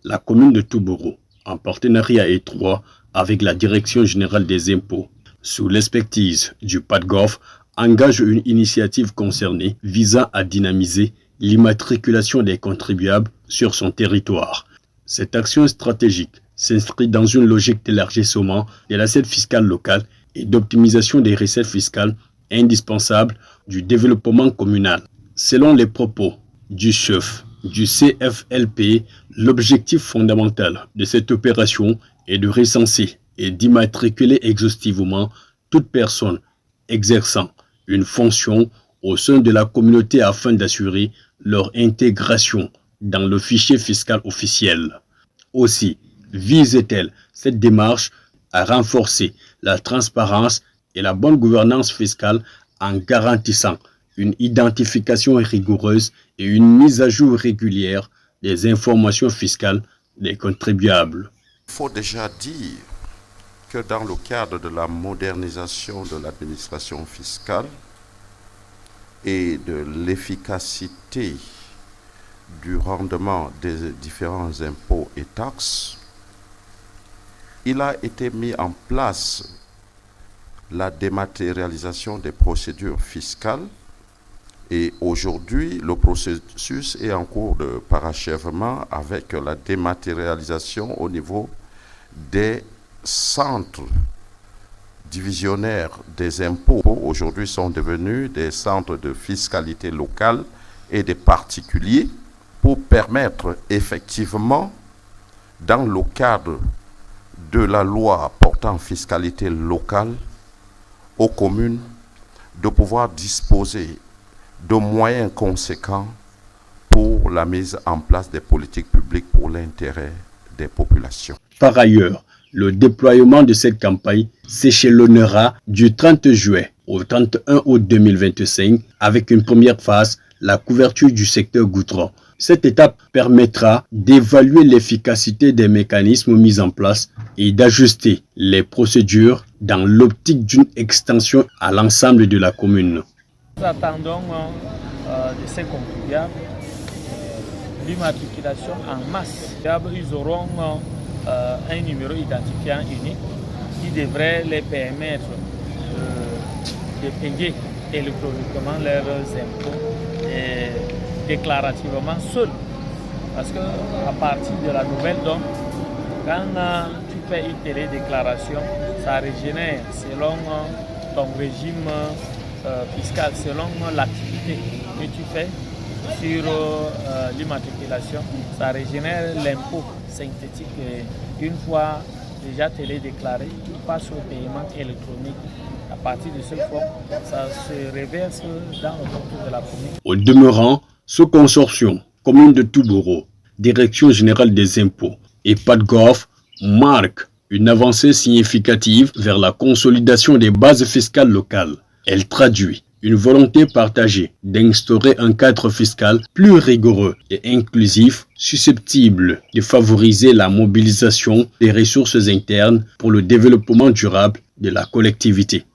La commune de Touboro, en partenariat étroit avec la Direction générale des impôts, sous l'expertise du PADGOF, engage une initiative concernée visant à dynamiser l'immatriculation des contribuables sur son territoire. Cette action stratégique s'inscrit dans une logique d'élargissement de l'assiette fiscale locale et d'optimisation des recettes fiscales indispensables du développement communal. Selon les propos du chef du CFLP, l'objectif fondamental de cette opération est de recenser et d'immatriculer exhaustivement toute personne exerçant une fonction au sein de la communauté afin d'assurer leur intégration dans le fichier fiscal officiel. Aussi, vise-t-elle cette démarche à renforcer la transparence et la bonne gouvernance fiscale en garantissant une identification rigoureuse et une mise à jour régulière des informations fiscales des contribuables. Il faut déjà dire que dans le cadre de la modernisation de l'administration fiscale et de l'efficacité du rendement des différents impôts et taxes, il a été mis en place la dématérialisation des procédures fiscales et aujourd'hui, le processus est en cours de parachèvement avec la dématérialisation au niveau des centres divisionnaires des impôts. Aujourd'hui sont devenus des centres de fiscalité locale et des particuliers pour permettre effectivement, dans le cadre de la loi portant fiscalité locale, aux communes de pouvoir disposer de moyens conséquents pour la mise en place des politiques publiques pour l'intérêt des populations. Par ailleurs, le déploiement de cette campagne s'échelonnera du 30 juin au 31 août 2025 avec une première phase, la couverture du secteur goudron. Cette étape permettra d'évaluer l'efficacité des mécanismes mis en place et d'ajuster les procédures dans l'optique d'une extension à l'ensemble de la commune. Nous attendons de ces contribuables l'immatriculation en masse. Ils auront un numéro identifiant unique qui devrait les permettre de payer électroniquement leurs impôts et déclarativement seuls. Parce qu'à partir de la nouvelle donne, quand tu fais une télédéclaration, ça régénère selon ton régime fiscal, selon l'activité que tu fais sur l'immatriculation. Ça régénère l'impôt synthétique. Et une fois déjà télédéclaré, tu passes au paiement électronique. À partir de ce point, ça se reverse dans le compte de la commune. Au demeurant, ce consortium, commune de Touboro, Direction générale des impôts et PADGOF marque une avancée significative vers la consolidation des bases fiscales locales. Elle traduit une volonté partagée d'instaurer un cadre fiscal plus rigoureux et inclusif, susceptible de favoriser la mobilisation des ressources internes pour le développement durable de la collectivité.